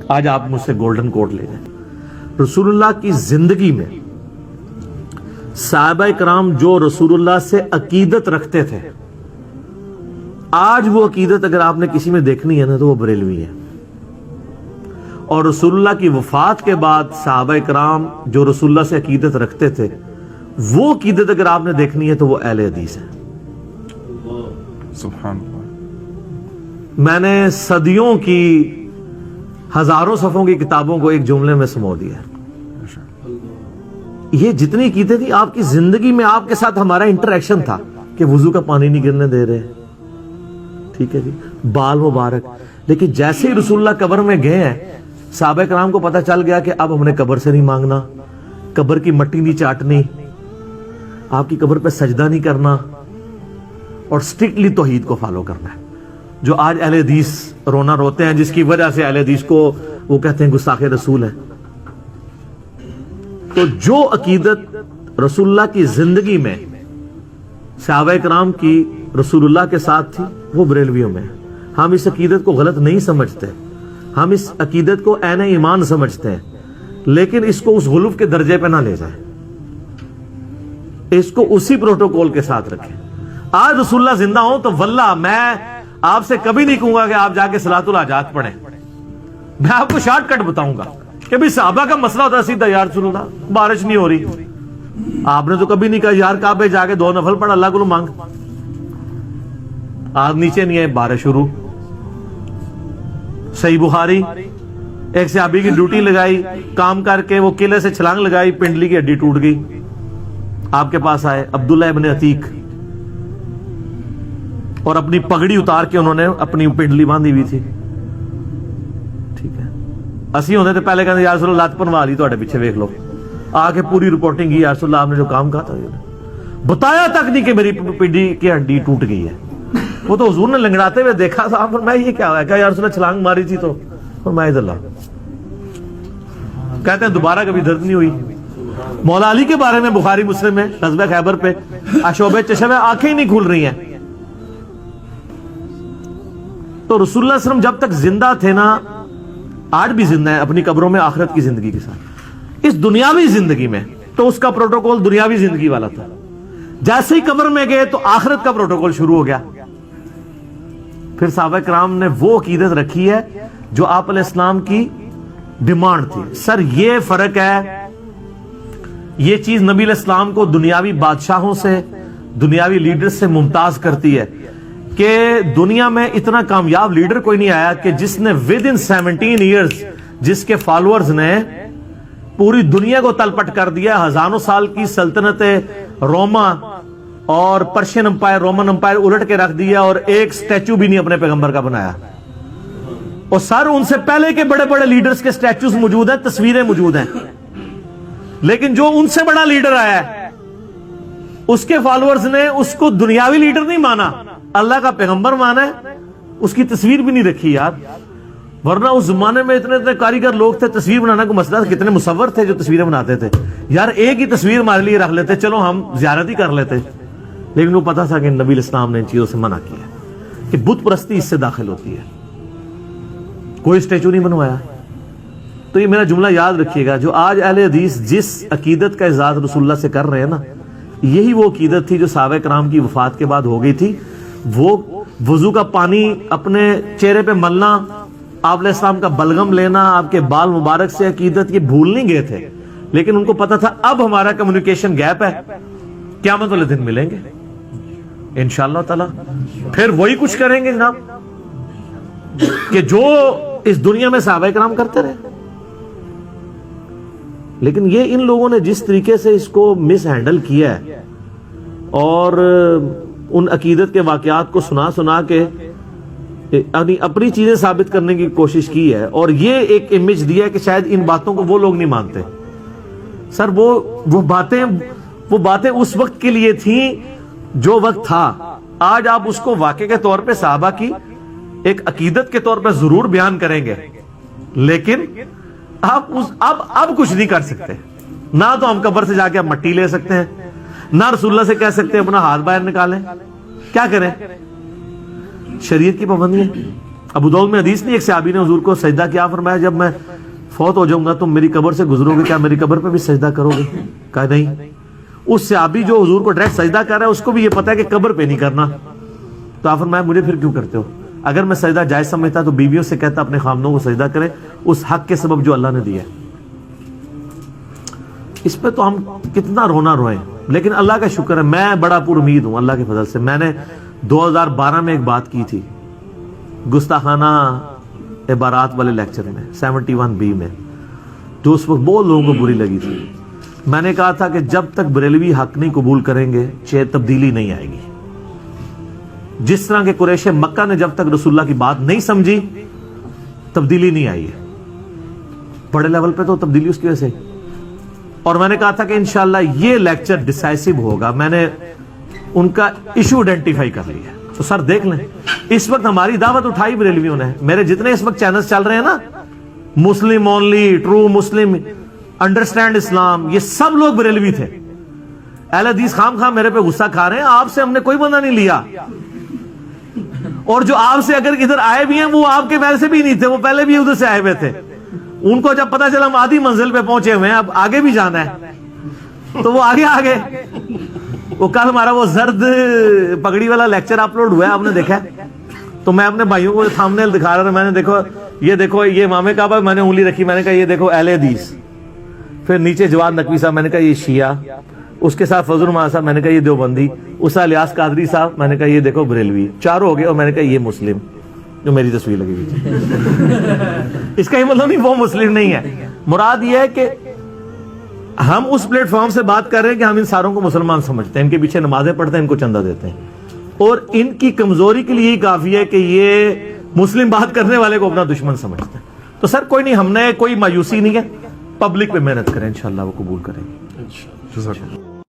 آج آپ مجھ سے گولڈن کوٹ لے جائیں. رسول اللہ کی زندگی میں صحابہ کرام جو رسول اللہ سے عقیدت رکھتے تھے، آج وہ عقیدت اگر آپ نے کسی میں دیکھنی ہے نا تو وہ بریلوی ہے. اور رسول اللہ کی وفات کے بعد صحابہ کرام جو رسول اللہ سے عقیدت رکھتے تھے، وہ عقیدت اگر آپ نے دیکھنی ہے تو وہ اہل حدیث ہے. سبحان اللہ. میں نے صدیوں کی ہزاروں صفحوں کی کتابوں کو ایک جملے میں سمو دیا. یہ جتنی عقیدت تھی آپ کی زندگی میں، آپ کے ساتھ ہمارا انٹریکشن تھا کہ وضو کا پانی نہیں گرنے دے رہے، ٹھیک ہے جی، بال مبارک. لیکن جیسے ہی رسول اللہ قبر میں گئے ہیں، صحابہ کرام کو پتہ چل گیا کہ اب ہم نے قبر سے نہیں مانگنا، قبر کی مٹی نہیں چاٹنی، آپ کی قبر پہ سجدہ نہیں کرنا، اور سٹرکٹلی توحید کو فالو کرنا ہے. جو آج اہل حدیث رونا روتے ہیں، جس کی وجہ سے اہل حدیث کو وہ کہتے ہیں گستاخ رسول ہے. تو جو عقیدت رسول اللہ کی زندگی میں صحابہ کرام کی رسول اللہ کے ساتھ تھی، وہ بریلویوں میں. ہم اس عقیدت کو غلط نہیں سمجھتے، ہم اس عقیدت کو عین ایمان سمجھتے ہیں، لیکن اس کو اس غلو کے درجے پہ نہ لے جائیں، اس کو اسی پروٹوکول کے ساتھ رکھیں. آج رسول اللہ زندہ ہوں تو واللہ میں آپ سے کبھی نہیں کہوں گا کہ آپ جا کے صلاۃ الحاجات پڑھیں. میں آپ کو شارٹ کٹ بتاؤں گا کہ بھی صحابہ کا مسئلہ ہوتا ہے سیدھا، یا رسول اللہ بارش نہیں ہو رہی. آپ نے تو کبھی نہیں کہا یار کعبے جا کے 2 نفل پڑھ اللہ کو مانگ. آج نیچے نہیں ہے، بارش شروع. صحیح بخاری، ایک صحابی کی ڈیوٹی لگائی، کام کر کے وہ قلعے سے چھلانگ لگائی، پنڈلی کی ہڈی ٹوٹ گئی. آپ کے پاس آئے عبداللہ ابن عتیق، اور اپنی پگڑی اتار کے انہوں نے اپنی پنڈلی باندھی ہوئی تھی. ٹھیک ہے، اسی ہوتے تھے پہلے کہتے یا رسول اللہ لات پنوا لی تو پیچھے ویکھ لو. آ کے پوری رپورٹنگ کی، یا رسول اللہ آپ نے جو کام کہا تھا بتایا تک نہیں کہ میری پنڈلی کی ہڈی ٹوٹ گئی ہے. وہ تو حضور نے لنگڑاتے ہوئے دیکھا تھا. آپ فرمایا یہ کیا ہوا ہے؟ کہا یا رسول اللہ چھلانگ ماری تھی تو فرمایا ادھر لا. کہتے ہیں دوبارہ کبھی درد نہیں ہوئی. مولا علی کے بارے میں بخاری مسلم میں غزوہ خیبر پہ اشعب چشم آنکھیں ہی نہیں کھل رہی ہیں. تو رسول اللہ صلی اللہ علیہ وسلم جب تک زندہ تھے نا، آج بھی زندہ ہیں اپنی قبروں میں آخرت کی زندگی کے ساتھ. اس دنیاوی زندگی میں تو اس کا پروٹوکول دنیاوی زندگی والا تھا. جیسے ہی قبر میں گئے تو آخرت کا پروٹوکول شروع ہو گیا. پھر صحابہ کرام نے وہ عقیدت رکھی ہے جو آپ علیہ السلام کی ڈیمانڈ تھی. سر یہ فرق ہے، یہ چیز نبی علیہ السلام کو دنیاوی بادشاہوں سے، دنیاوی لیڈر سے ممتاز کرتی ہے کہ دنیا میں اتنا کامیاب لیڈر کوئی نہیں آیا کہ جس نے ود ان 17 ایئرز، جس کے فالوورز نے پوری دنیا کو تلپٹ کر دیا. ہزاروں سال کی سلطنت روما اور پرشین امپائر، رومن امپائر الٹ کے رکھ دیا، اور ایک سٹیچو بھی نہیں اپنے پیغمبر کا بنایا. اور سر ان سے پہلے کے بڑے بڑے لیڈرز کے سٹیچوز موجود ہیں، تصویریں موجود ہیں، لیکن جو ان سے بڑا لیڈر آیا ہے اس کے فالوورز نے اس کو دنیاوی لیڈر نہیں مانا، اللہ کا پیغمبر مانا ہے. اس کی تصویر بھی نہیں رکھی یار. ورنہ اس زمانے میں اتنے اتنے کاریگر لوگ تھے، تصویر بنانا کو مسئلہ تھا. کتنے مصور تھے جو تصویریں بناتے تھے. یار ایک ہی تصویر ہمارے لیے رکھ لیتے، چلو ہم زیارت ہی کر لیتے. لیکن وہ پتا تھا کہ نبی علیہ السلام نے ان چیزوں سے منع کیا کہ بت پرستی اس سے داخل ہوتی ہے. کوئی اسٹیچو نہیں بنوایا. تو یہ میرا جملہ یاد رکھیے گا، جو آج اہل حدیث جس عقیدت کا اعزاز رسول اللہ سے کر رہے ہیں نا، یہی وہ عقیدت تھی جو صحابہ کرام کی وفات کے بعد ہو گئی تھی. وہ وضو کا پانی اپنے چہرے پہ ملنا، آپ علیہ السلام کا بلغم لینا، آپ کے بال مبارک سے عقیدت، یہ بھول نہیں گئے تھے. لیکن ان کو پتا تھا اب ہمارا کمیونیکیشن گیپ ہے، قیامت والے دن ملیں گے انشاءاللہ تعالی. پھر وہی کچھ کریں گے جناب کہ جو اس دنیا میں صحابہ کرام کرتے رہے. لیکن یہ ان لوگوں نے جس طریقے سے اس کو مس ہینڈل کیا ہے اور ان عقیدت کے واقعات کو سنا سنا کے اپنی چیزیں ثابت کرنے کی کوشش کی ہے، اور یہ ایک امیج دیا ہے کہ شاید ان باتوں کو وہ لوگ نہیں مانتے. سر وہ باتیں اس وقت کے لیے تھیں جو وقت تھا. آج آپ اس کو واقع کے طور پہ صحابہ کی ایک عقیدت کے طور پہ ضرور بیان کریں گے، لیکن آپ اب کچھ نہیں کر سکتے. نہ تو ہم قبر سے جا کے مٹی لے سکتے ہیں، نہ رسول اللہ سے کہہ سکتے ہیں اپنا ہاتھ باہر نکالیں. کیا کریں؟ شریعت کی پابندی ہے. ابو داؤد میں حدیث نہیں، ایک صحابی نے حضور کو سجدہ کیا، فرمایا جب میں فوت ہو جاؤں گا تم میری قبر سے گزرو گے، کیا میری قبر پہ بھی سجدہ کرو گے؟ کہا نہیں۔ اس صحابی جو حضور کو ڈائریکٹ سجدہ کر رہا ہے اس کو بھی یہ پتا ہے کہ قبر پہ نہیں کرنا، تو آپ فرمایا مجھے پھر کیوں کرتے ہو؟ اگر میں سجدہ جائز سمجھتا تو بیویوں سے کہتا اپنے خامدوں کو سجدہ کرے اس حق کے سبب جو اللہ نے دیا ہے۔ اس پہ تو ہم کتنا رونا روئیں، لیکن اللہ کا شکر ہے میں بڑا پر امید ہوں اللہ کے فضل سے۔ میں نے 2012 میں ایک بات کی تھی گستاخانہ عبارات والے لیکچر میں 71B میں، جو اس وقت بہت لوگوں کو بری لگی تھی۔ میں نے کہا تھا کہ جب تک بریلوی حق نہیں قبول کریں گے تبدیلی نہیں آئے گی۔ جس طرح کے قریش مکہ نے جب تک رسول اللہ کی بات نہیں سمجھی تبدیلی نہیں آئی ہے، بڑے لیول پہ تو تبدیلی اس کی وجہ سے۔ اور میں نے کہا تھا کہ انشاءاللہ یہ لیکچر ڈیسائسو ہوگا، میں نے ان کا ایشو آئیڈینٹیفائی کر لیا ہے۔ تو سر دیکھ لیں اس وقت ہماری دعوت اٹھائی بریلویوں نے، میرے جتنے اس وقت چینلز چل رہے ہیں نا، Muslim only, true Muslim, understand Islam, یہ سب لوگ بریلوی تھے۔ اہل حدیث خام میرے پہ غصہ کھا رہے ہیں، آپ سے ہم نے کوئی بندہ نہیں لیا، اور جو آپ سے اگر ادھر آئے بھی ہیں وہ آپ کے محل سے بھی نہیں تھے، وہ پہلے بھی ادھر سے آئے ہوئے تھے۔ ان کو جب پتا چلا ہم آدھی منزل پہ پہنچے ہوئے ہیں، اب آگے بھی جانا ہے، تو وہ آگے وہ کل ہمارا وہ زرد پگڑی والا لیکچر اپلوڈ ہوا ہے، آپ نے دیکھا ہے؟ تو میں اپنے بھائیوں کو تھامنیل دکھا رہا تھا، میں نے دیکھو یہ امام کعبہ، میں نے انگلی رکھی، میں نے کہا یہ دیکھو اہل حدیث، پھر نیچے جواد نقوی صاحب، میں نے کہا یہ شیعہ، اس کے ساتھ فضل الرحمان صاحب، میں نے کہا یہ دیوبندی، اس کا الیاس قادری صاحب، میں نے کہا یہ دیکھو بریلوی، چاروں ہو گئے، اور میں نے کہا یہ مسلم جو میری تصویر لگی ہوئی تھی۔ اس کا یہ مطلب نہیں وہ مسلم نہیں ہے، مراد یہ ہے کہ ہم اس پلیٹ فارم سے بات کر رہے ہیں کہ ہم ان ساروں کو مسلمان سمجھتے ہیں، ان کے پیچھے نمازیں پڑھتے ہیں، ان کو چندہ دیتے ہیں، اور ان کی کمزوری کے لیے ہی کافی ہے کہ یہ مسلم بات کرنے والے کو اپنا دشمن سمجھتے ہیں۔ تو سر کوئی نہیں، ہم نے کوئی مایوسی نہیں ہے، پبلک پہ محنت کریں، انشاءاللہ وہ قبول کریں گے۔